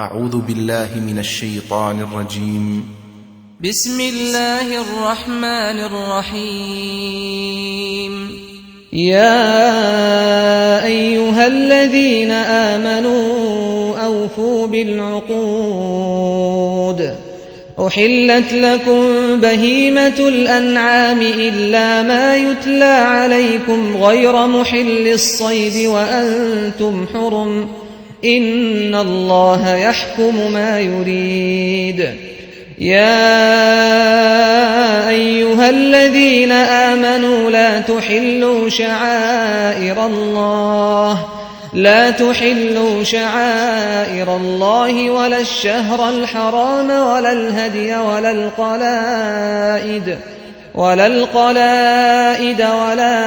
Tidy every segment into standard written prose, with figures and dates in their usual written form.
أعوذ بالله من الشيطان الرجيم. بسم الله الرحمن الرحيم. يا أيها الذين آمنوا أوفوا بالعقود. أحلت لكم بهيمة الأنعام إلا ما يتلى عليكم غير محل الصيد وأنتم حرم، إن الله يحكم ما يريد. يا أيها الذين آمنوا لا تحلوا شعائر الله ولا الشهر الحرام ولا الهدي ولا القلائد ولا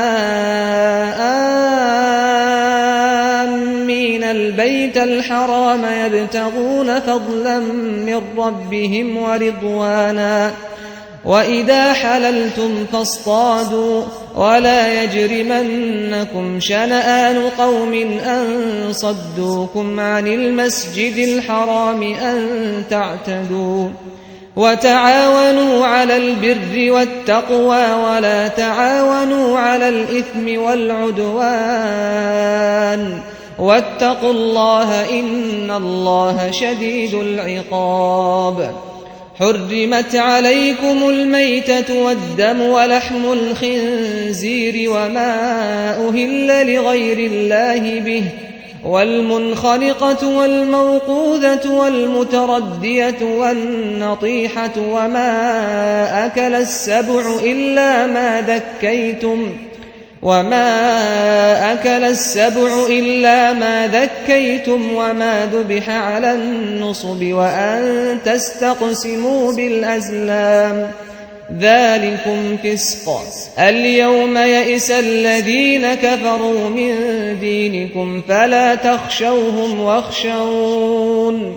آمين البيت الحرام يبتغون فضلا من ربهم ورضوانا، وإذا حللتم فاصطادوا، ولا يجرمنكم شنآن قوم أن صدوكم عن المسجد الحرام أن تعتدوا. وتعاونوا على البر والتقوى ولا تعاونوا على الإثم والعدوان، واتقوا الله إن الله شديد العقاب. حرمت عليكم الميتة والدم ولحم الخنزير وما أهل لغير الله به، والمنخنقة والموقوذة والمتردية والنطيحة وما أكل السبع إلا ما ذكيتم وما ذبح على النصب وأن تستقسموا بالأزلام، ذلكم فسق. اليوم يئس الذين كفروا من دينكم فلا تخشوهم واخشون.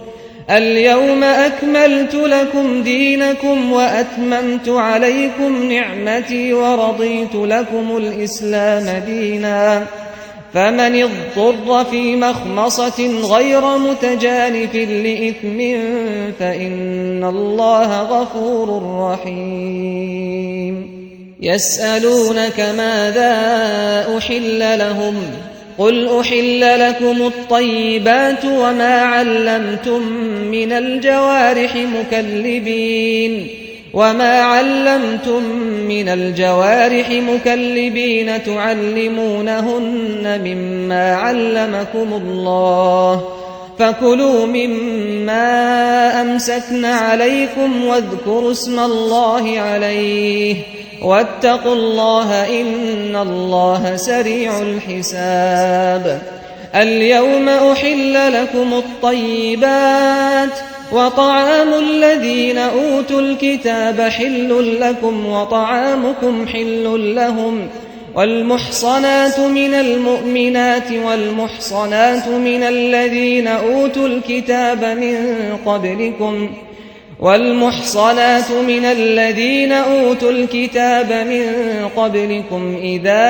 اليوم أكملت لكم دينكم وأتممت عليكم نعمتي ورضيت لكم الإسلام دينا، فمن اضطر في مخمصة غير متجانف لإثم فإن الله غفور رحيم. يسألونك ماذا أحل لهم؟ قل أحل لكم الطيبات وما علمتم من الجوارح مكلبين تعلمونهن مما علمكم الله، فكلوا مما أمسكن عليكم واذكروا اسم الله عليه، واتقوا الله إن الله سريع الحساب. اليوم أحل لكم الطيبات، وطعام الذين أوتوا الكتاب حل لكم وطعامكم حل لهم، والمحصنات من المؤمنات والمحصنات من الذين أوتوا الكتاب من قبلكم إذا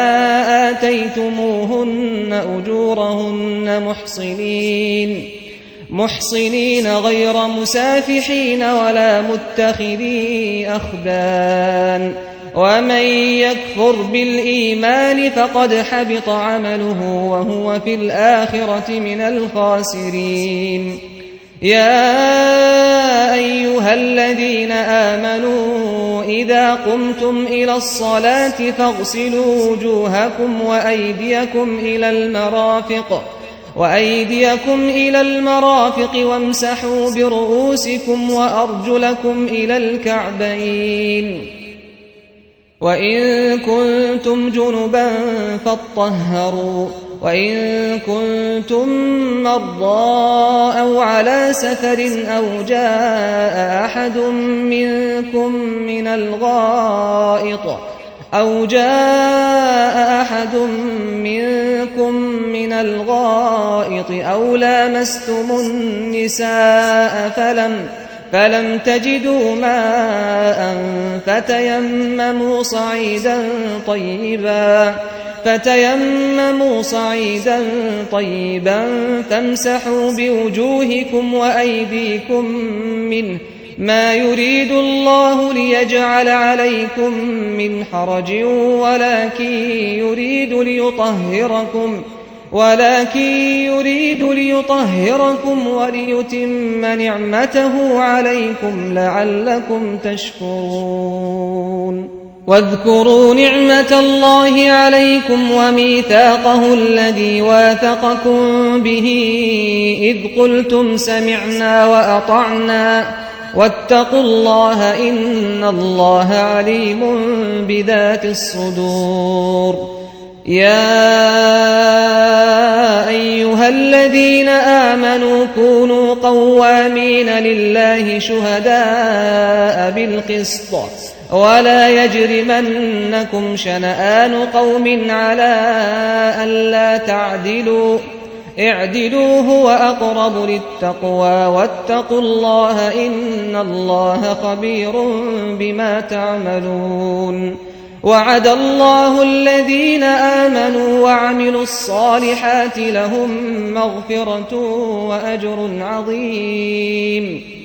آتيتموهن أجورهن محصنين غير مسافحين ولا متخذي أخدان، ومن يكفر بالإيمان فقد حبط عمله وهو في الآخرة من الخاسرين. يا أيها الذين آمنوا إذا قمتم إلى الصلاة فاغسلوا وجوهكم وأيديكم إلى المرافق وامسحوا برؤوسكم وأرجلكم إلى الكعبين، وإن كنتم جنبا فاطهروا، وإن كنتم مرضى أو على سفر أو جاء أحد منكم من الغائط أو لامستم النساء فلم تجدوا ماء فتيمموا صعيدا طيبا فتيمموا صعيدا طيبا فامسحوا بوجوهكم وأيديكم منه ما يريد الله ليجعل عليكم من حرج ولكن يريد ليطهركم وليتم نعمته عليكم لعلكم تشكرون واذكروا نعمة الله عليكم وميثاقه الذي واثقكم به إذ قلتم سمعنا وأطعنا واتقوا الله إن الله عليم بذات الصدور يا أيها الذين آمنوا كونوا قوامين لله شهداء بالقسط ولا يجرمنكم شنآن قوم على ألا تعدلوا اعدلوا هو أقرب للتقوى واتقوا الله إن الله خبير بما تعملون وعد الله الذين آمنوا وعملوا الصالحات لهم مغفرة وأجر عظيم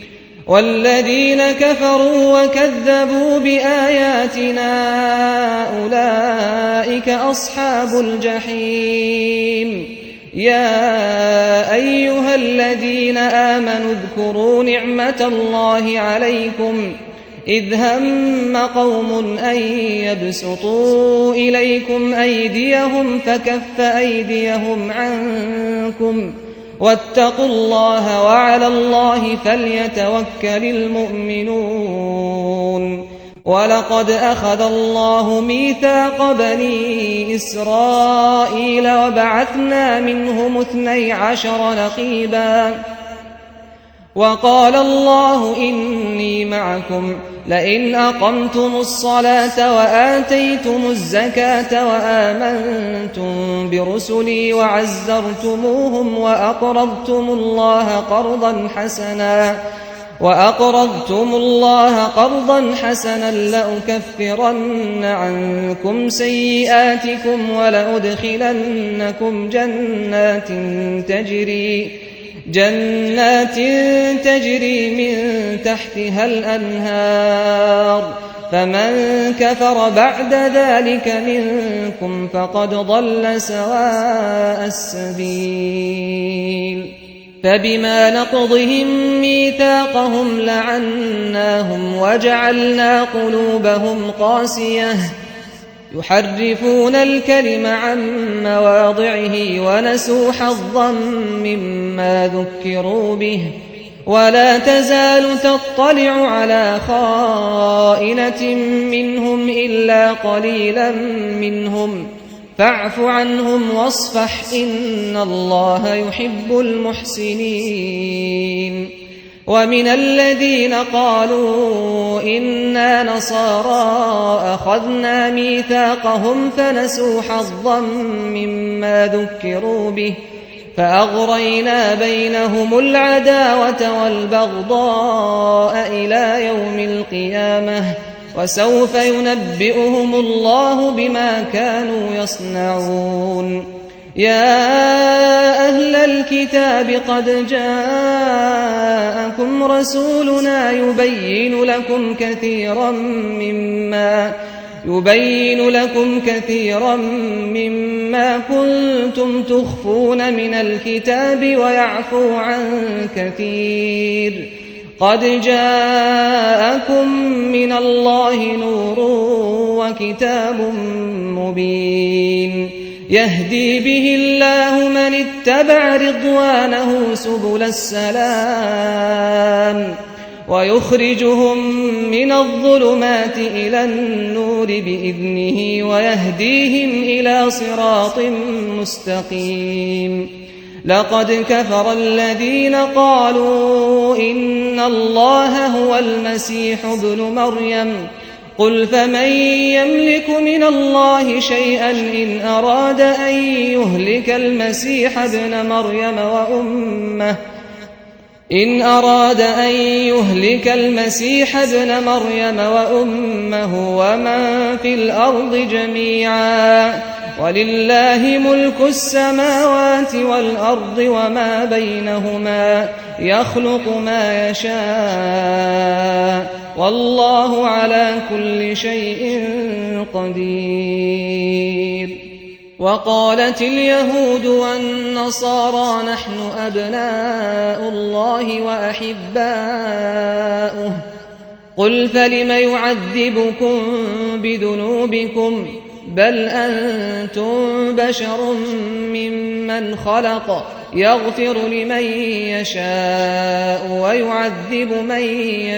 والذين كفروا وكذبوا بآياتنا أولئك أصحاب الجحيم يا أيها الذين آمنوا اذكروا نعمة الله عليكم إذ هم قوم أن يبسطوا إليكم أيديهم فكف أيديهم عنكم واتقوا الله وعلى الله فليتوكل المؤمنون ولقد أخذ الله ميثاق بني إسرائيل وبعثنا منهم 12 نقيبا وقال الله إني معكم لئن أقمتم الصلاة وآتيتم الزكاة وآمنتم برسلي وعزرتموهم وأقرضتم الله قرضا حسنا لأكفرن عنكم سيئاتكم ولأدخلنكم جنات تجري من تحتها الأنهار فمن كفر بعد ذلك منكم فقد ضل سواء السبيل فبما نقضهم ميثاقهم لعناهم وجعلنا قلوبهم قاسية يحرفون الكلم عن مواضعه ونسوا حظا مما ذكروا به ولا تزال تطلع على خائنة منهم إلا قليلا منهم فاعف عنهم واصفح إن الله يحب المحسنين ومن الذين قالوا إنا نصارى أخذنا ميثاقهم فنسوا حظا مما ذكروا به فأغرينا بينهم العداوة والبغضاء إلى يوم القيامة وسوف ينبئهم الله بما كانوا يصنعون يا أهل الكتاب قد جاءكم رسولنا يبين لكم كثيرا مما كنتم تخفون من الكتاب ويعفو عن كثير قد جاءكم من الله نور وكتاب مبين يهدي به الله من اتبع رضوانه سبل السلام ويخرجهم من الظلمات إلى النور بإذنه ويهديهم إلى صراط مستقيم لقد كفر الذين قالوا إن الله هو المسيح ابن مريم قل فمن يملك من الله شيئا إن أراد أن يهلك المسيح ابن مريم وأمه ومن في الأرض جميعا ولله ملك السماوات والأرض وما بينهما يخلق ما يشاء والله على كل شيء قدير. وقالت اليهود والنصارى نحن أبناء الله وأحباؤه قل فلم يعذبكم بذنوبكم بل أنتم بشر ممن خلق يغفر لمن يشاء ويعذب من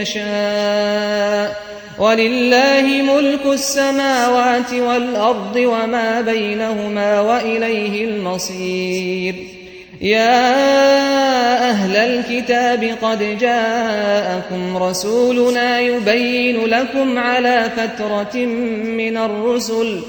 يشاء ولله ملك السماوات والأرض وما بينهما وإليه المصير. يا أهل الكتاب قد جاءكم رسولنا يبين لكم على فترة من الرسل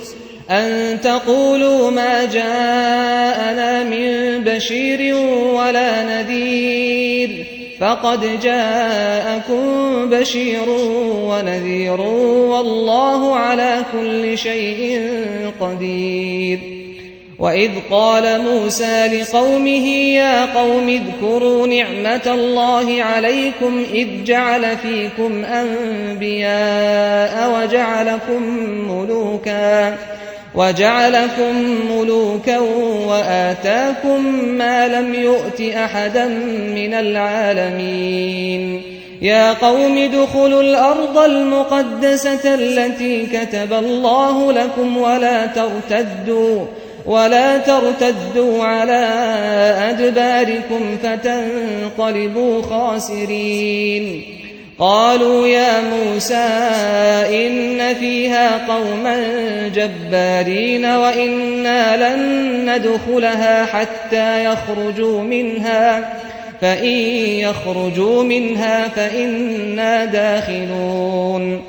أن تقولوا ما جاءنا من بشير ولا نذير فقد جاءكم بشير ونذير والله على كل شيء قدير. وإذ قال موسى لقومه يا قوم اذكروا نعمة الله عليكم إذ جعل فيكم أنبياء وجعلكم ملوكا وآتاكم ما لم يؤت أحدا من العالمين. يا قوم ادخلوا الأرض المقدسة التي كتب الله لكم ولا ترتدوا على أدباركم فتنقلبوا خاسرين. قالوا يا موسى إن فيها قوما جبارين وإنا لن ندخلها حتى يخرجوا منها فإن يخرجوا منها فإنا داخلون.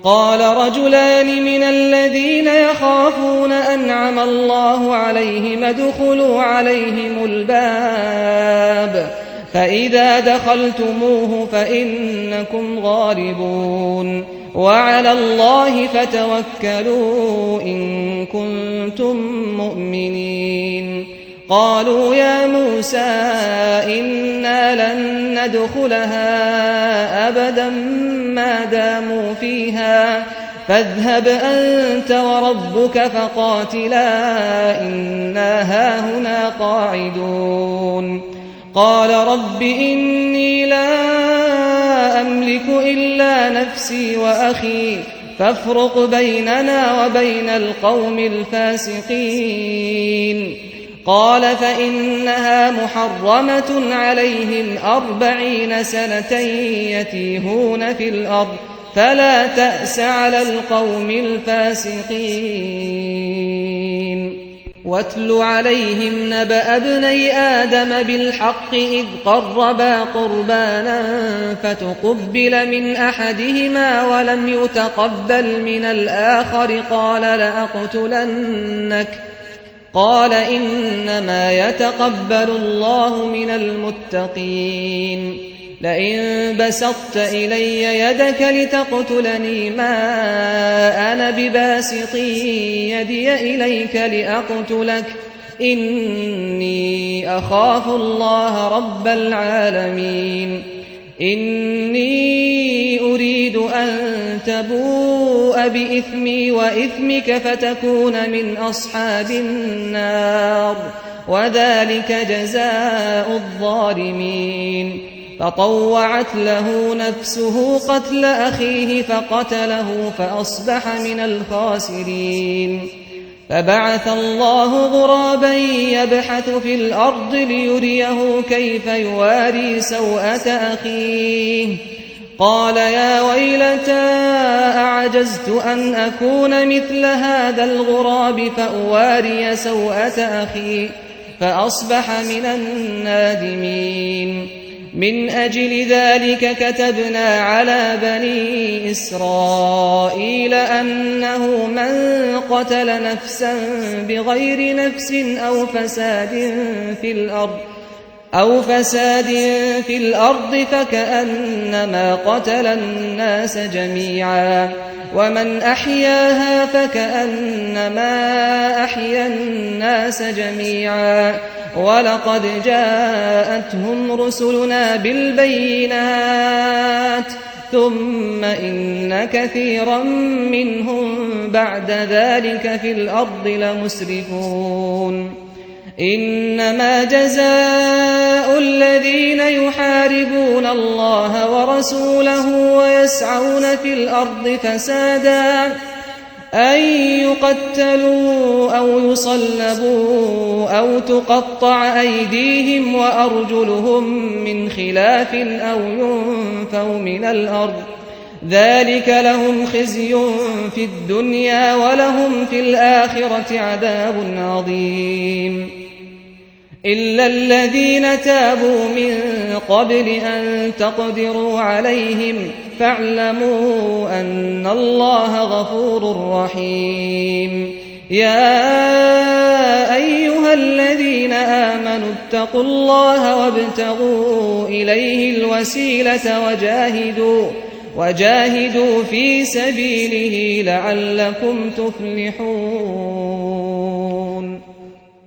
قال رجلان من الذين يخافون أنعم الله عليهم ادخلوا عليهم الباب فإذا دخلتموه فإنكم غالبون وعلى الله فتوكلوا إن كنتم مؤمنين. قالوا يا موسى إنا لن ندخلها أبدا ما داموا فيها فاذهب أنت وربك فقاتلا إنا هاهنا قاعدون. قال رب إني لا أملك إلا نفسي وأخي فافرق بيننا وبين القوم الفاسقين. قال فإنها محرمة عليهم 40 سنة يتيهون في الأرض فلا تأس على القوم الفاسقين. واتل عليهم نبأ ابني آدم بالحق إذ قربا قربانا فتقبل من أحدهما ولم يتقبل من الآخر قال لأقتلنك قال إنما يتقبل الله من المتقين. لئن بسطت إلي يدك لتقتلني ما أنا بباسط يدي إليك لأقتلك إني أخاف الله رب العالمين. إني أريد أن تبوء بإثمي وإثمك فتكون من أصحاب النار وذلك جزاء الظالمين. فطوعت له نفسه قتل أخيه فقتله فأصبح من الخاسرين. فبعث الله غرابا يبحث في الأرض ليريه كيف يواري سوءة أخيه قال يا ويلتى أعجزت أن أكون مثل هذا الغراب فأواري سوءة أخي فأصبح من النادمين. من أجل ذلك كتبنا على بني إسرائيل أنه من قتل نفسا بغير نفس أو فساد في الأرض فكأنما قتل الناس جميعا ومن أحياها فكأنما أحيا الناس جميعا ولقد جاءتهم رسلنا بالبينات ثم إن كثيرا منهم بعد ذلك في الأرض لمسرفون إنما جزاء الذين يحاربون الله ورسوله ويسعون في الأرض فسادا أن يقتلوا أو يصلبوا أو تقطع أيديهم وأرجلهم من خلاف أو ينفوا من الأرض ذلك لهم خزي في الدنيا ولهم في الآخرة عذاب عظيم إلا الذين تابوا من قبل أن تقدروا عليهم فاعلموا أن الله غفور رحيم يا أيها الذين آمنوا اتقوا الله وابتغوا إليه الوسيلة وجاهدوا في سبيله لعلكم تفلحون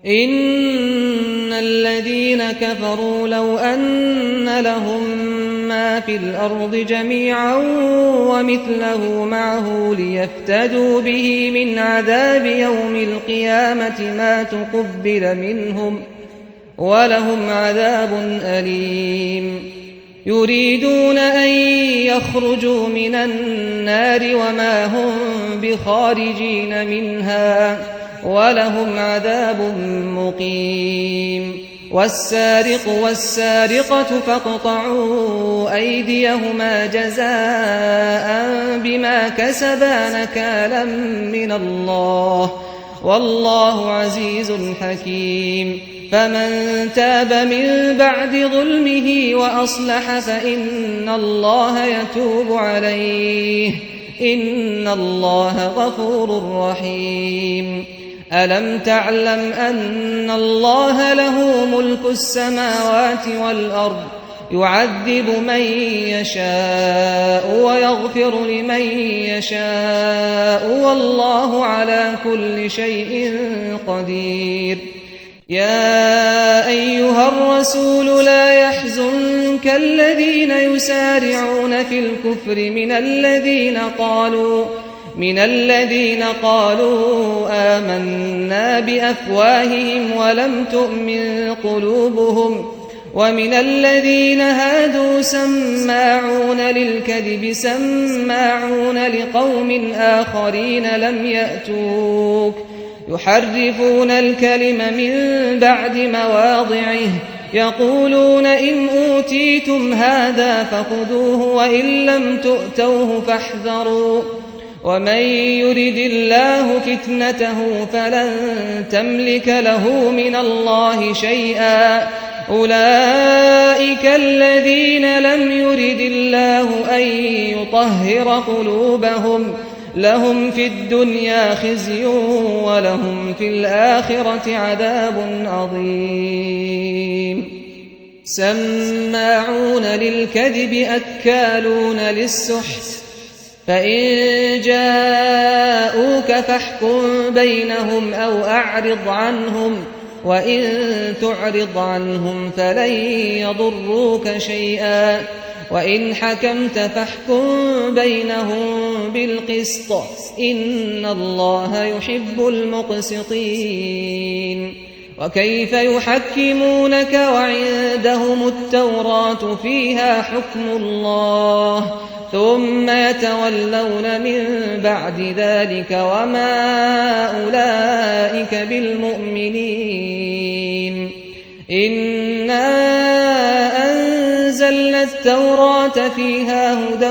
إن الذين كفروا لو أن لهم ما في الأرض جميعا ومثله معه ليفتدوا به من عذاب يوم القيامة ما تقبل منهم ولهم عذاب أليم يريدون أن يخرجوا من النار وما هم بخارجين منها ولهم عذاب مقيم والسارق والسارقة فاقطعوا أيديهما جزاء بما كسبا نكالا من الله والله عزيز حكيم فمن تاب من بعد ظلمه وأصلح فإن الله يتوب عليه إن الله غفور رحيم ألم تعلم أن الله له ملك السماوات والأرض يعذب من يشاء ويغفر لمن يشاء والله على كل شيء قدير يا أيها الرسول لا يحزنك الذين يسارعون في الكفر من الذين قالوا آمنا بأفواههم ولم تؤمن قلوبهم ومن الذين هادوا سماعون للكذب سماعون لقوم آخرين لم يأتوك يحرفون الكلم من بعد مواضعه يقولون إن أوتيتم هذا فخذوه وإن لم تؤتوه فاحذروا ومن يرد الله فتنته فلن تملك له من الله شيئا أولئك الذين لم يرد الله أن يطهر قلوبهم لهم في الدنيا خزي ولهم في الآخرة عذاب عظيم سماعون للكذب أكالون للسحت فإن جاءوك فاحكم بينهم أو أعرض عنهم وإن تعرض عنهم فلن يضروك شيئا وإن حكمت فاحكم بينهم بالقسط إن الله يحب المقسطين وكيف يحكمونك وعندهم التوراة فيها حكم الله ثم يتولون من بعد ذلك وما أولئك بالمؤمنين إنا أنزلنا التوراة فيها هدى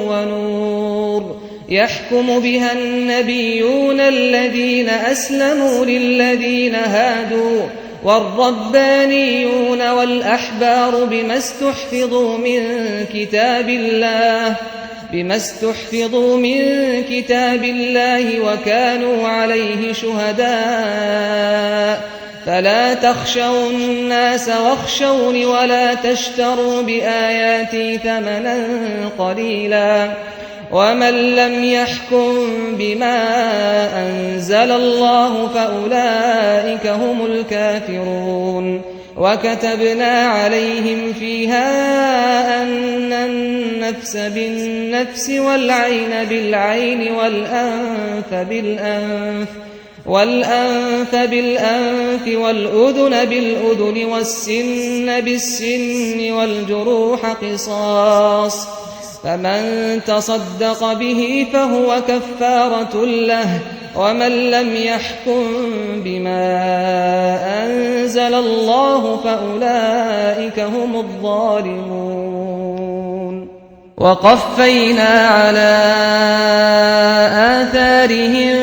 ونور يحكم بها النبيون الذين أسلموا للذين هادوا والربانيون والأحبار بما استحفظوا من كتاب الله وكانوا عليه شهداء فلا تخشوا الناس واخشوني ولا تشتروا بآياتي ثمنا قليلا ومن لم يحكم بما أنزل الله فأولئك هم الكافرون وكتبنا عليهم فيها أن النفس بالنفس والعين بالعين والأنف بالأنف والأذن بالأذن والسن بالسن والجروح قصاص فمن تصدق به فهو كفارة له ومن لم يحكم بما أنزل الله فأولئك هم الظالمون وقفينا على آثارهم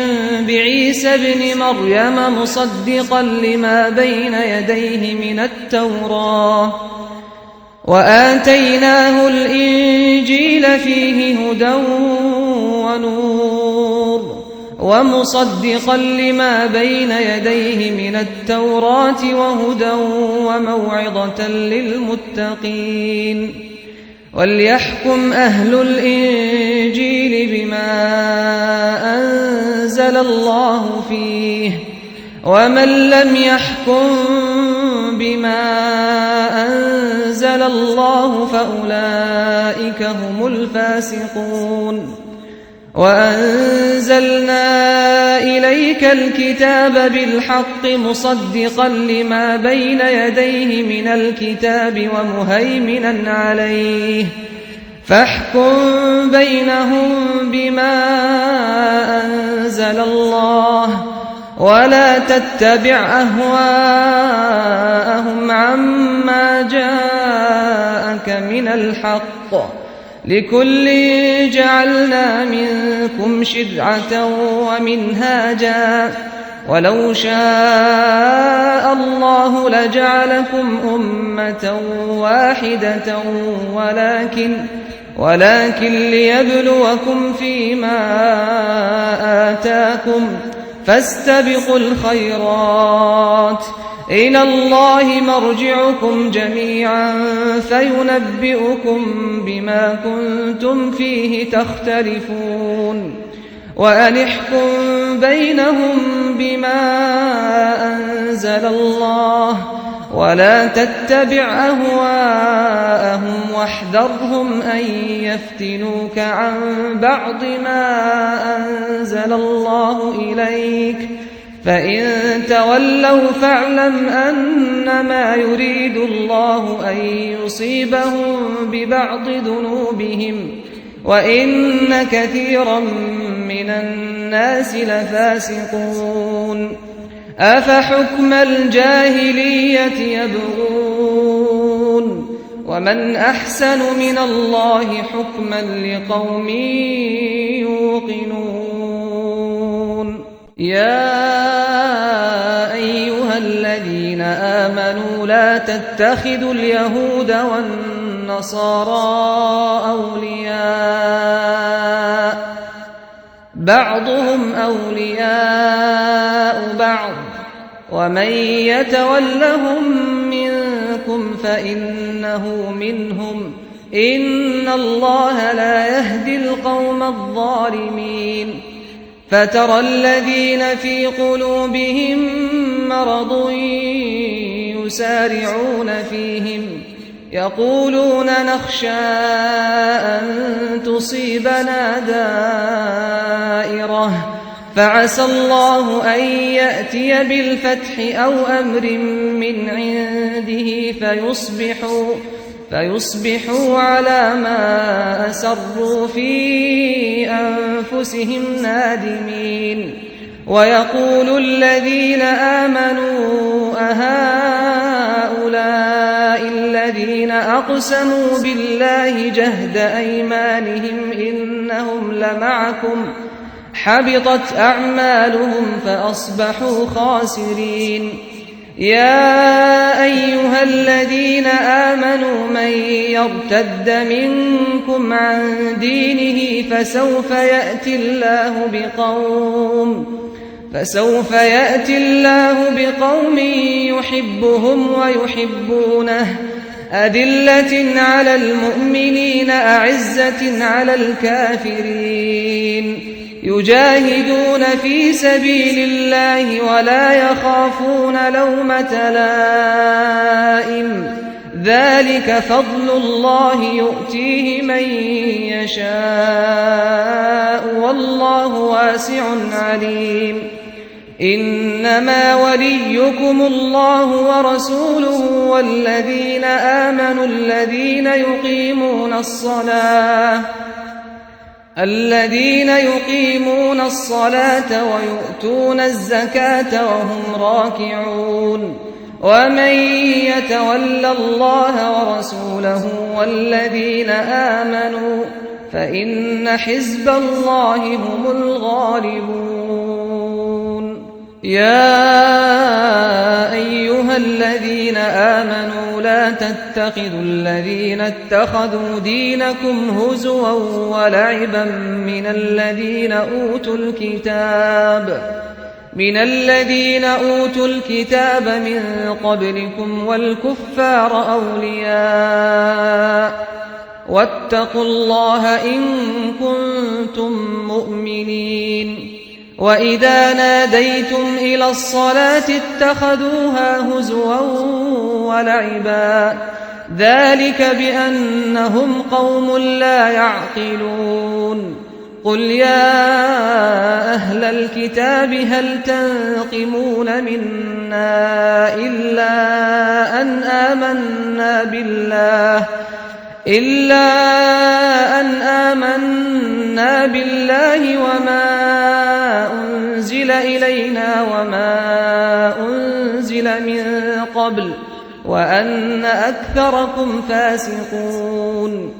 بعيسى ابن مريم مصدقا لما بين يديه من التوراة وآتيناه الإنجيل فيه هدى ونور ومصدقا لما بين يديه من التوراة وهدى وموعظة للمتقين وليحكم أهل الإنجيل بما أنزل الله فيه ومن لم يحكم بما أنزل الله فأولئك هم الفاسقون وأنزلنا إليك الكتاب بالحق مصدقا لما بين يديه من الكتاب ومهيمنا عليه فاحكم بينهم بما أنزل الله ولا تتبع أهواءهم عما جاءك من الحق لكل جعلنا منكم شرعة ومنهاجا ولو شاء الله لجعلكم أمة واحدة ولكن ليبلوكم فيما آتاكم فاستبقوا الخيرات إلى الله مرجعكم جميعا فينبئكم بما كنتم فيه تختلفون وأن احكم بينهم بما أنزل الله ولا تتبع أهواءهم واحذرهم أن يفتنوك عن بعض ما أنزل الله إليك فإن تولوا فاعلم أنما يريد الله أن يصيبهم ببعض ذنوبهم وإن كثيرا من الناس لفاسقون أفحكم الجاهلية يبغون ومن أحسن من الله حكما لقوم يوقنون يا أيها الذين آمنوا لا تتخذوا اليهود والنصارى أولياء بعضهم أولياء بعض ومن يتولهم منكم فإنه منهم إن الله لا يهدي القوم الظالمين فترى الذين في قلوبهم مرض يسارعون فيهم يقولون نخشى أن تصيبنا دائرة فعسى الله أن يأتي بالفتح أو أمر من عنده فيصبحوا على ما أسروا في أنفسهم نادمين ويقول الذين آمنوا أهؤلاء الذين أقسموا بالله جهد أيمانهم إنهم لمعكم حبطت أعمالهم فأصبحوا خاسرين يا أيها الذين آمنوا من يرتد منكم عن دينه فسوف يأتي الله بقوم يحبهم ويحبونه أذلة على المؤمنين أعزة على الكافرين يجاهدون في سبيل الله ولا يخافون لومة لائم ذلك فضل الله يؤتيه من يشاء والله واسع عليم إنما وليكم الله ورسوله والذين آمنوا الذين يقيمون الصلاة ويؤتون الزكاة وهم راكعون ومن يتول الله ورسوله والذين آمنوا فإن حزب الله هم الغالبون يا أيها الذين آمنوا لا تتخذوا الذين اتخذوا دينكم هزوا ولعبا من الذين أوتوا الكتاب من قبلكم والكفار أولياء واتقوا الله إن كنتم مؤمنين وإذا ناديتم إلى الصلاة اتخذوها هزوا ولعبا ذلك بأنهم قوم لا يعقلون قل يا أهل الكتاب هل تنقمون منا إلا أن آمنا بالله وما أنزل إلينا وما أنزل من قبل وأن أكثركم فاسقون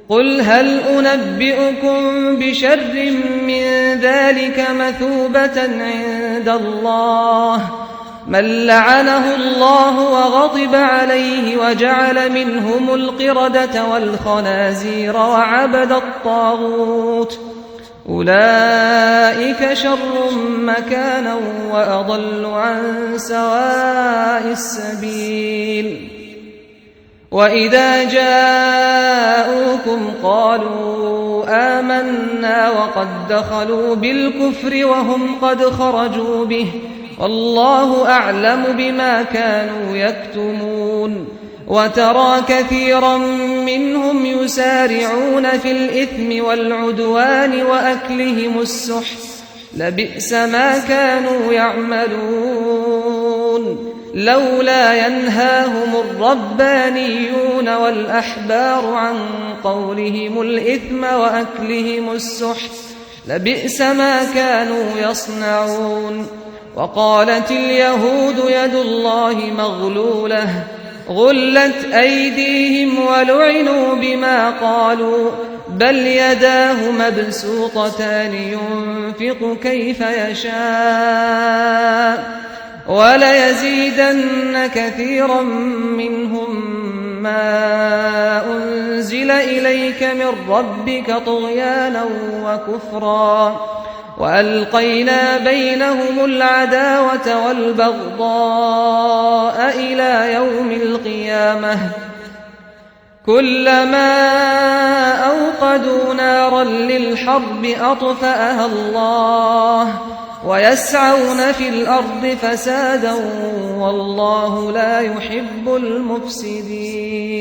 قل هل أنبئكم بشر من ذلك مثوبة عند الله من لعنه الله وغضب عليه وجعل منهم القردة والخنازير وعبد الطاغوت أولئك شر مكانا وأضل عن سواء السبيل وإذا جاءوكم قالوا آمنا وقد دخلوا بالكفر وهم قد خرجوا به والله أعلم بما كانوا يكتمون وترى كثيرا منهم يسارعون في الإثم والعدوان وأكلهم السحت لبئس ما كانوا يعملون لولا ينهاهم الربانيون والأحبار عن قولهم الإثم وأكلهم السحت لبئس ما كانوا يصنعون وقالت اليهود يد الله مغلولة غلت أيديهم ولعنوا بما قالوا بل يداه مبسوطتان ينفق كيف يشاء وليزيدن كثيرا منهم ما أنزل إليك من ربك طغيانا وكفرا وألقينا بينهم العداوة والبغضاء إلى يوم القيامة كلما أوقدوا نارا للحرب أطفأها الله ويسعون في الأرض فسادا والله لا يحب المفسدين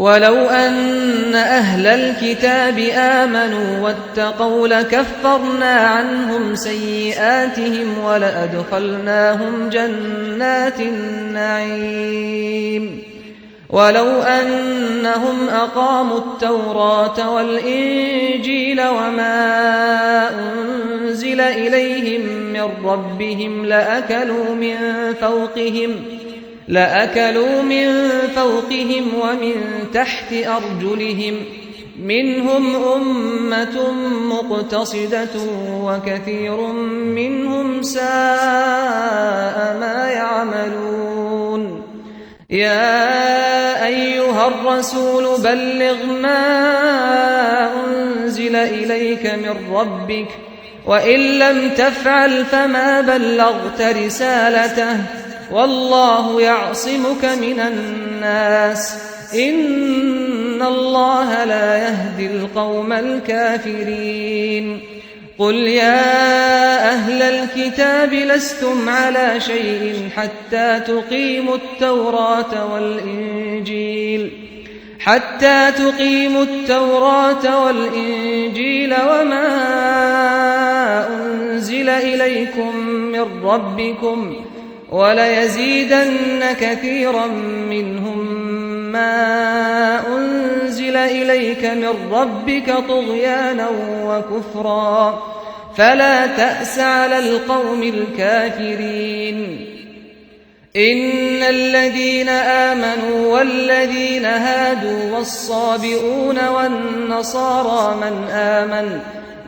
ولو أن أهل الكتاب آمنوا واتقوا لكفرنا عنهم سيئاتهم ولأدخلناهم جنات النعيم ولو أنهم أقاموا التوراة والإنجيل وما أنزل إليهم من ربهم لأكلوا من فوقهم ومن تحت أرجلهم منهم أمة مقتصدة وكثير منهم ساء ما يعملون يا أيها الرسول بلغ ما أنزل إليك من ربك وإن لم تفعل فما بلغت رسالته والله يعصمك من الناس إن الله لا يهدي القوم الكافرين قل يا أهل الكتاب لستم على شيء حتى تقيموا التوراة والإنجيل وما أنزل إليكم من ربكم وليزيدن كثيرا منهم ما أنزل إليك من ربك طغيانا وكفرا فلا تأس على القوم الكافرين إن الذين آمنوا والذين هادوا والصابئون والنصارى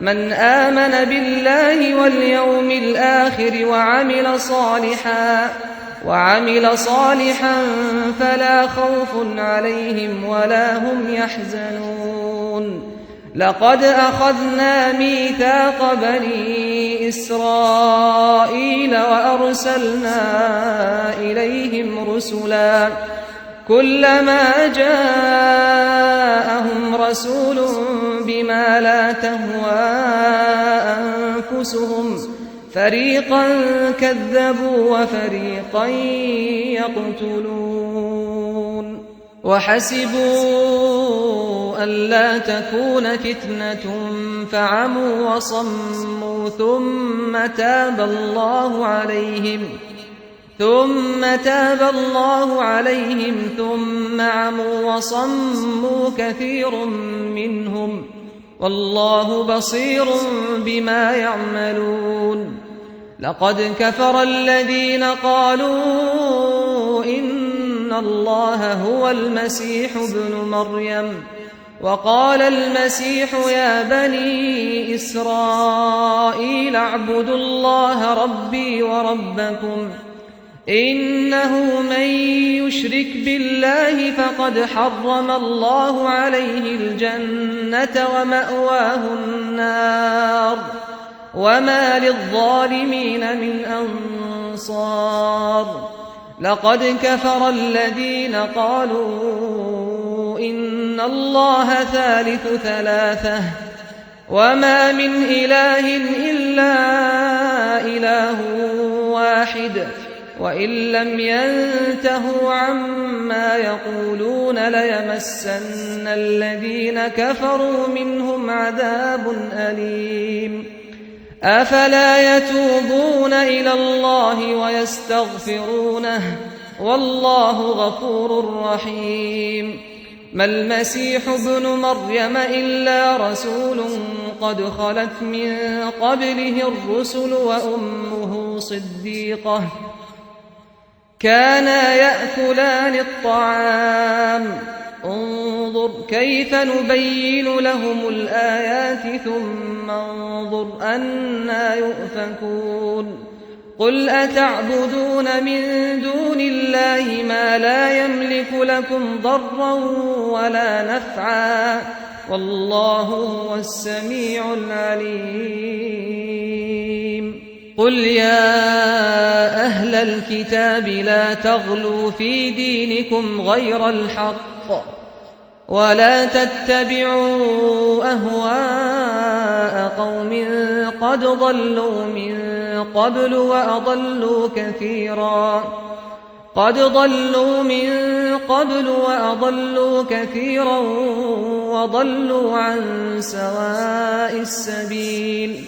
من آمن بالله واليوم الآخر وعمل صالحا فلا خوف عليهم ولا هم يحزنون لقد أخذنا ميثاق بني إسرائيل وأرسلنا إليهم رسلا كلما جاءهم رسول بما لا تهوى أنفسهم فريقا كذبوا وفريقا يقتلون وحسبوا ألا تكون فتنة فعموا وصموا ثم تاب الله عليهم ثم عموا وصموا كثير منهم والله بصير بما يعملون لقد كفر الذين قالوا إن الله هو المسيح ابن مريم وقال المسيح يا بني إسرائيل اعبدوا الله ربي وربكم إنه من يشرك بالله فقد حرم الله عليه الجنة ومأواه النار وما للظالمين من أنصار لقد كفر الذين قالوا إن الله ثالث ثلاثة وما من إله إلا إله واحد وإن لم ينتهوا عما يقولون ليمسن الذين كفروا منهم عذاب أليم أفلا يتوبون إلى الله ويستغفرونه والله غفور رحيم ما المسيح ابن مريم إلا رسول قد خلت من قبله الرسل وأمه صديقة كانا يأكلان الطعام انظر كيف نبين لهم الآيات ثم انظر أنى يؤفكون قل أتعبدون من دون الله ما لا يملك لكم ضرا ولا نفعا والله هو السميع العليم قل يا أهل الكتاب لا تغلوا في دينكم غير الحق ولا تتبعوا أهواء قوم قد ضلوا من قبل وأضلوا كثيرا وضلوا عن سواء السبيل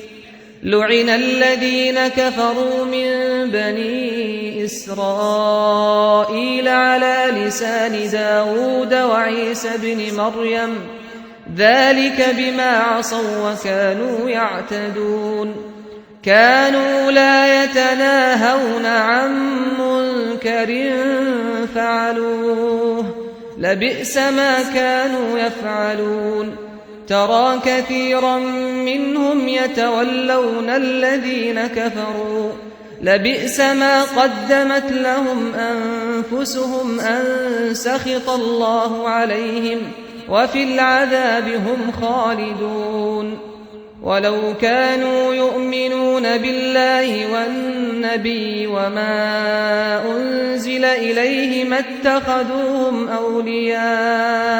لعن الذين كفروا من بني إسرائيل على لسان داود وعيسى بن مريم ذلك بما عصوا وكانوا يعتدون كانوا لا يتناهون عن منكر فعلوه لبئس ما كانوا يفعلون ترى كثيرا منهم يتولون الذين كفروا لبئس ما قدمت لهم أنفسهم أن سخط الله عليهم وفي العذاب هم خالدون ولو كانوا يؤمنون بالله والنبي وما أنزل إليه ما اتخذوهم أولياء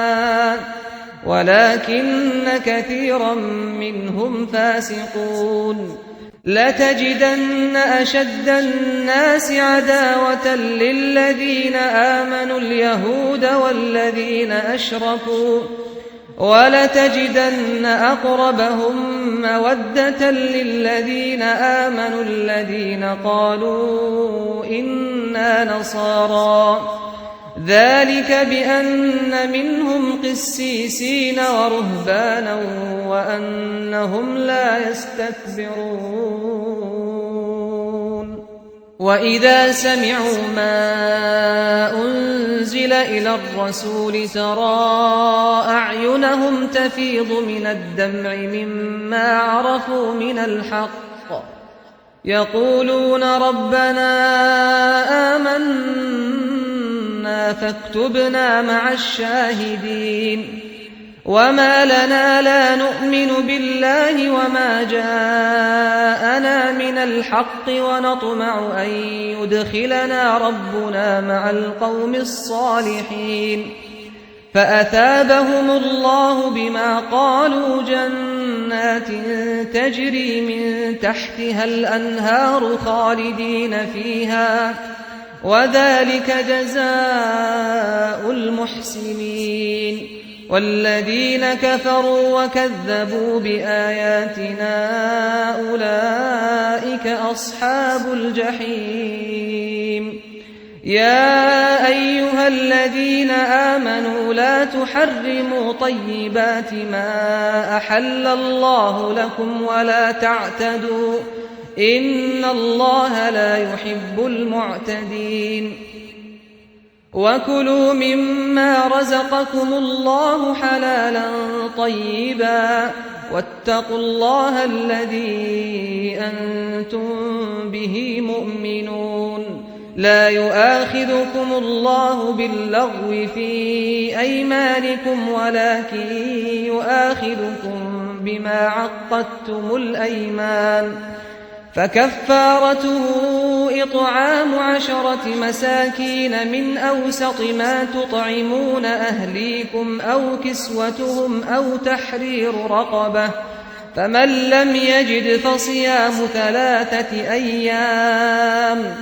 ولكن كثيرا منهم فاسقون لتجدن أشد الناس عداوة للذين آمنوا اليهود والذين أشركوا ولتجدن أقربهم مودة للذين آمنوا الذين قالوا إنا نصارى ذلك بأن منهم قسيسين ورهبانا وأنهم لا يستكبرون وإذا سمعوا ما أنزل إلى الرسول ترى أعينهم تفيض من الدمع مما عرفوا من الحق يقولون ربنا آمنا فاكتبنا مع الشاهدين وما لنا لا نؤمن بالله وما جاءنا من الحق ونطمع أن يدخلنا ربنا مع القوم الصالحين فأثابهم الله بما قالوا جنات تجري من تحتها الأنهار خالدين فيها وذلك جزاء المحسنين والذين كفروا وكذبوا بآياتنا أولئك أصحاب الجحيم يا أيها الذين آمنوا لا تحرموا طيبات ما أحل الله لكم ولا تعتدوا إن الله لا يحب المعتدين وكلوا مما رزقكم الله حلالا طيبا واتقوا الله الذي أنتم به مؤمنون لا يؤاخذكم الله باللغو في أيمانكم ولكن يؤاخذكم بما عقدتم الأيمان فكفارته إطعام 10 مساكين من أوسط ما تطعمون أهليكم أو كسوتهم أو تحرير رقبة فمن لم يجد فصيام 3 أيام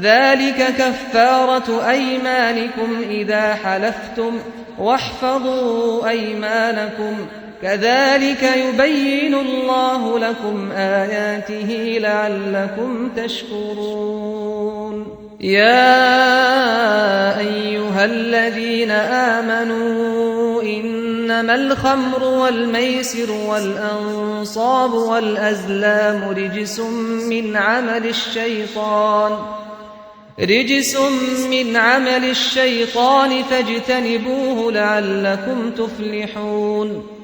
ذلك كفارة أيمانكم إذا حلفتم واحفظوا أيمانكم كذلك يبين الله لكم آياته لعلكم تشكرون يا أيها الذين آمنوا إنما الخمر والميسر والأنصاب والأزلام رجس من عمل الشيطان فاجتنبوه لعلكم تفلحون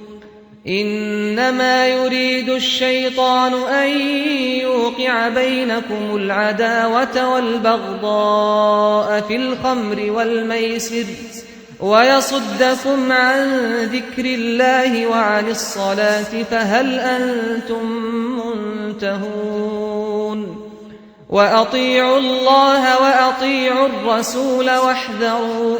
إنما يريد الشيطان أن يوقع بينكم العداوة والبغضاء في الخمر والميسر ويصدكم عن ذكر الله وعن الصلاة فهل أنتم منتهون وأطيعوا الله وأطيعوا الرسول واحذروا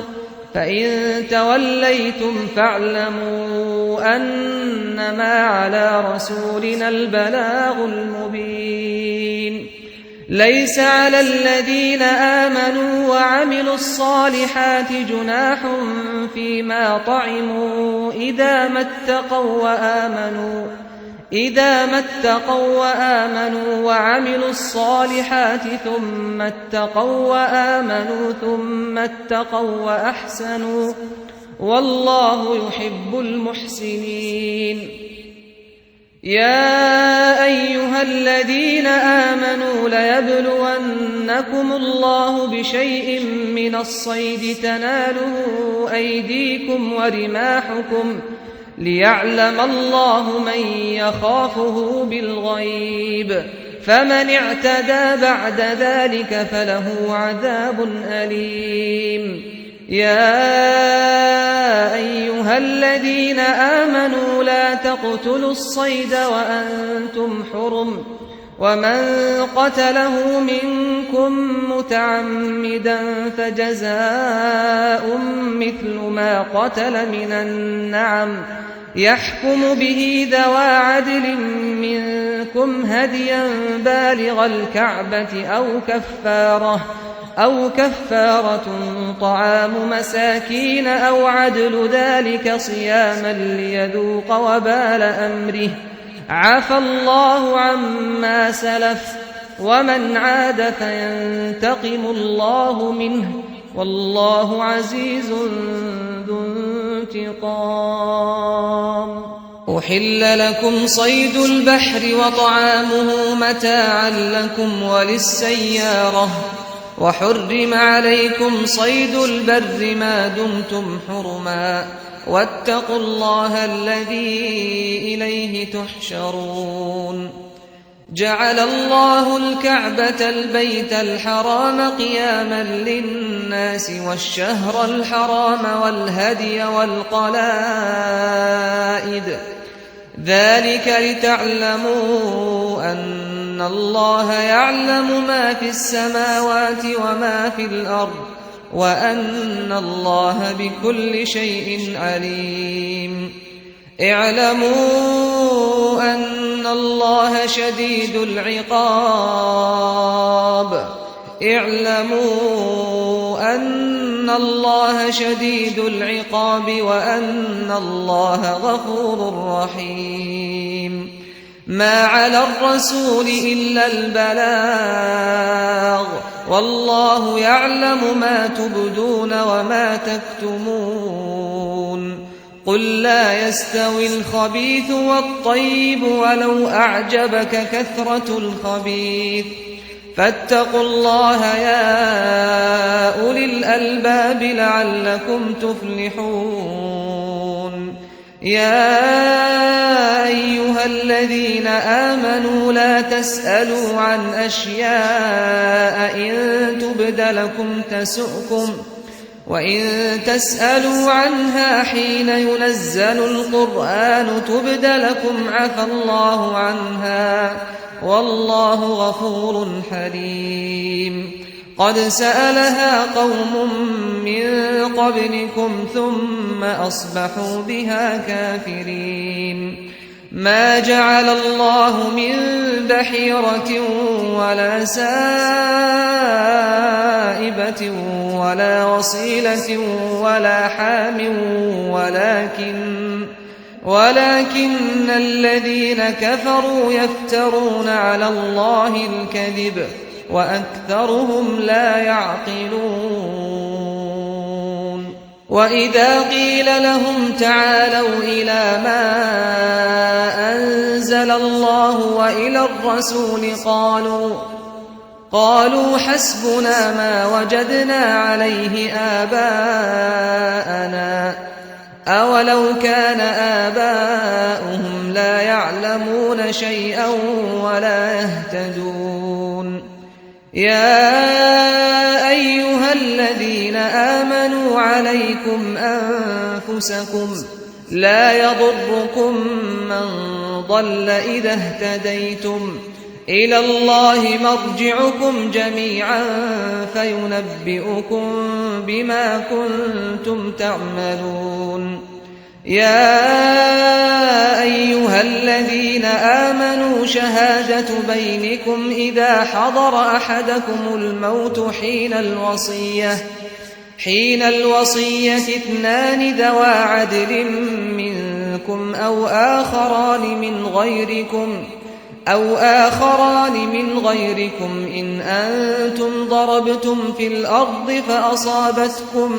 فإن توليتم فاعلموا أنما على رسولنا البلاغ المبين ليس على الذين آمنوا وعملوا الصالحات جناح فيما طعموا إذا ما اتقوا وآمنوا وعملوا الصالحات ثم اتقوا وآمنوا ثم اتقوا وأحسنوا والله يحب المحسنين يا أيها الذين آمنوا ليبلونكم الله بشيء من الصيد تناله أيديكم ورماحكم ليعلم الله من يخافه بالغيب فمن اعتدى بعد ذلك فله عذاب أليم يا أيها الذين آمنوا لا تقتلوا الصيد وأنتم حرم ومن قتله منكم متعمدا فجزاء مثل ما قتل من النعم يحكم به ذوى عدل منكم هديا بالغ الكعبة أو كفارة طعام مساكين أو عدل ذلك صياما ليذوق وبال أمره عفى الله عما سلف ومن عاد فينتقم الله منه والله عزيز ذو انتقام. أحل لكم صيد البحر وطعامه متاعا لكم وللسيارة وحرم عليكم صيد البر ما دمتم حرما واتقوا الله الذي إليه تحشرون. جعل الله الكعبة البيت الحرام قياما للناس والشهر الحرام والهدي والقلائد ذلك لتعلموا أن الله يعلم ما في السماوات وما في الأرض وأن الله بكل شيء عليم. اعلموا أن الله شديد العقاب وأن الله غفور رحيم. ما على الرسول إلا البلاغ والله يعلم ما تبدون وما تكتمون. قل لا يستوي الخبيث والطيب ولو أعجبك كثرة الخبيث فاتقوا الله يا أولي الألباب لعلكم تفلحون. يا أيها الذين آمنوا لا تسألوا عن أشياء إن تبد لكم تسؤكم وإن تسألوا عنها حين ينزل القرآن تبد لكم عفى الله عنها والله غفور حليم. قد سألها قوم من قبلكم ثم أصبحوا بها كافرين. ما جعل الله من بحيرة ولا سائبة ولا وصيلة ولا حام ولكن الذين كفروا يفترون على الله الكذب وأكثرهم لا يعقلون. وإذا قيل لهم تعالوا إلى ما أنزل الله وإلى الرسول قالوا حسبنا ما وجدنا عليه آباءنا أولو كان آباؤهم لا يعلمون شيئا ولا يهتدون. يا أيها الذين آمنوا عليكم أنفسكم لا يضركم من ضل إذا اهتديتم إلى الله مرجعكم جميعا فينبئكم بما كنتم تعملون. يا أيها الذين آمنوا شهادة بينكم إذا حضر أحدكم الموت حين الوصية اثنان ذوى عدل منكم أو آخران من غيركم إن أنتم ضربتم في الأرض فأصابتكم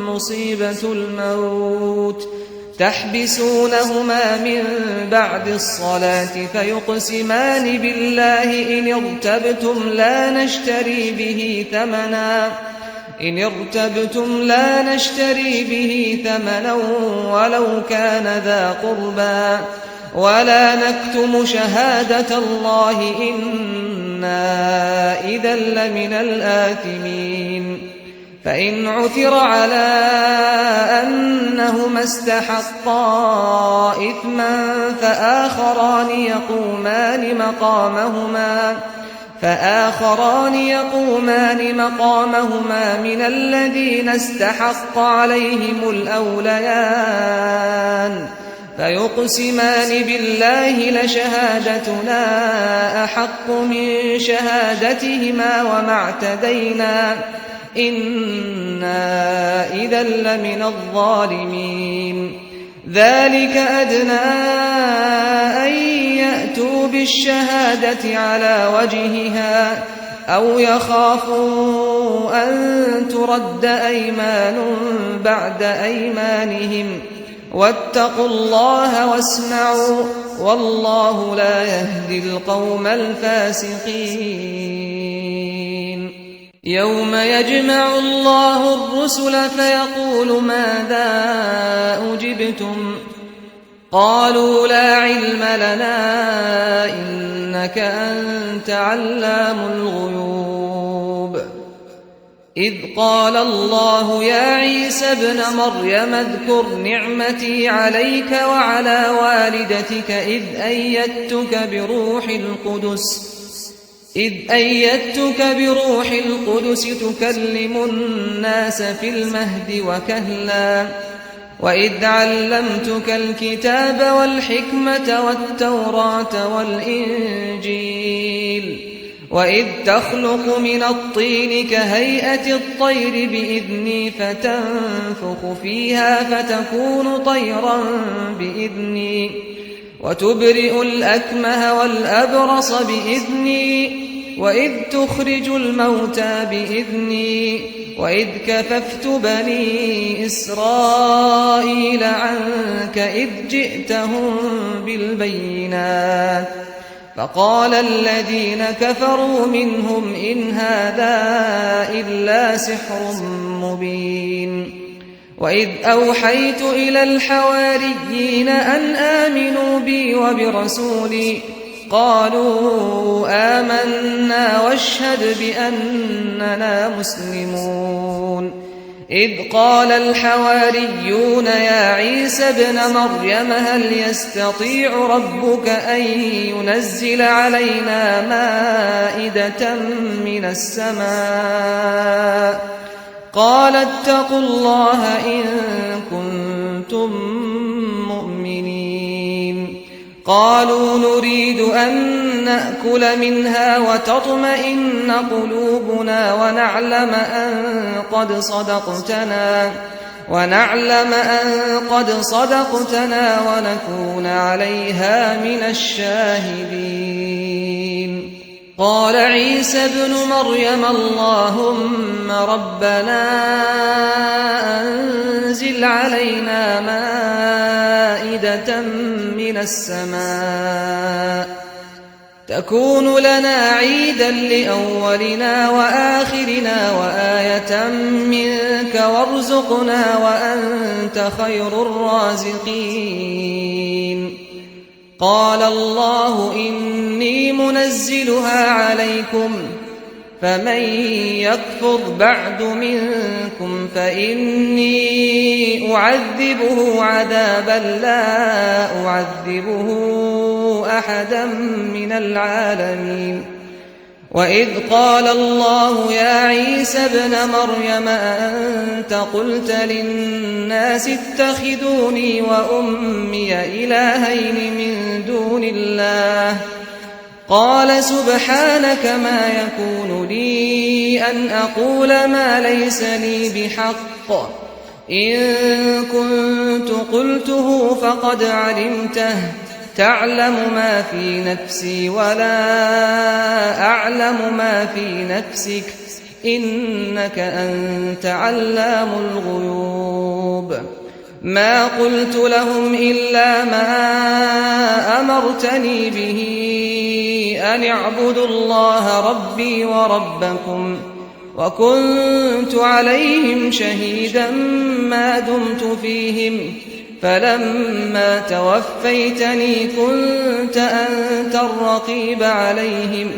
مصيبة الموت تحبسونهما من بعد الصلاة فيقسمان بالله إن ارتبتم لا نشتري به ثمنا ولو كان ذا قربى ولا نكتم شهادة الله إنا إذا لمن الآثمين. فإن عثر على أنهما استحقا إثما فآخران يقومان مقامهما من الذين استحق عليهم الأوليان فيقسمان بالله لشهادتنا أحق من شهادتهما وما اعتدينا إنا إذا لمن الظالمين ذلك أدنى أن يأتوا بالشهادة على وجهها أو يخافوا أن ترد أيمان بعد أيمانهم واتقوا الله واسمعوا والله لا يهدي القوم الفاسقين يوم يجمع الله الرسل فيقول ماذا أجبتم قالوا لا علم لنا إنك أنت علام الغيوب إذ قال الله يا عيسى ابن مريم اذكر نعمتي عليك وعلى والدتك إذ أيدتك بروح القدس تكلم الناس في المهد وكهلا وإذ علمتك الكتاب والحكمة والتوراة والإنجيل وإذ تخلق من الطين كهيئة الطير بإذني فتنفخ فيها فتكون طيرا بإذني وتبرئ الأكمه والأبرص بإذني وإذ تخرج الموتى بإذني وإذ كففت بني إسرائيل عنك إذ جئتهم بالبينات فقال الذين كفروا منهم إن هذا إلا سحر مبين وإذ أوحيت إلى الحواريين أن آمنوا بي وبرسولي قالوا آمنا واشهد بأننا مسلمون إذ قال الحواريون يا عيسى ابن مريم هل يستطيع ربك أن ينزل علينا مائدة من السماء قال اتقوا الله إن كنتم مؤمنين قالوا نريد أن نأكل منها وتطمئن قلوبنا ونعلم أن قد صدقتنا ونكون عليها من الشاهدين قال عيسى ابن مريم اللهم ربنا أنزل علينا مائدة من السماء تكون لنا عيدا لأولنا وآخرنا وآية منك وارزقنا وأنت خير الرازقين قال الله إني منزلها عليكم فمن يكفر بعد منكم فإني أعذبه عذابا لا أعذبه أحدا من العالمين وإذ قال الله يا عيسى ابن مريم أأنت قلت للناس اتخذوني وأمي إلهين من دون الله قال سبحانك ما يكون لي أن أقول ما ليس لي بحق إن كنت قلته فقد علمته تعلم ما في نفسي ولا أعلم ما في نفسك إنك أنت علام الغيوب ما قلت لهم إلا ما أمرتني به أن اعبدوا الله ربي وربكم وكنت عليهم شهيدا ما دمت فيهم فلما توفيتني كنت أنت الرقيب عليهم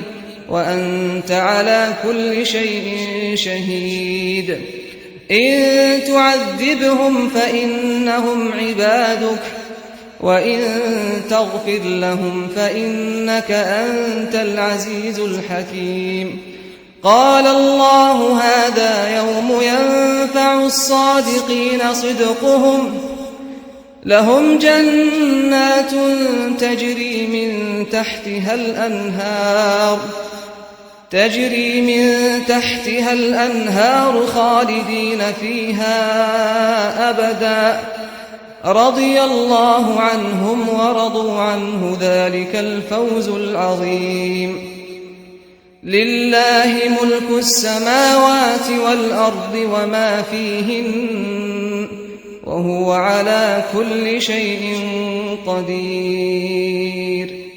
وأنت على كل شيء شهيد إن تعذبهم فإنهم عبادك وإن تغفر لهم فإنك أنت العزيز الحكيم. قال الله هذا يوم ينفع الصادقين صدقهم لهم جنات تجري من تحتها الأنهار خالدين فيها أبدا رضي الله عنهم ورضوا عنه ذلك الفوز العظيم. لله ملك السماوات والأرض وما فيهن وهو على كل شيء قدير.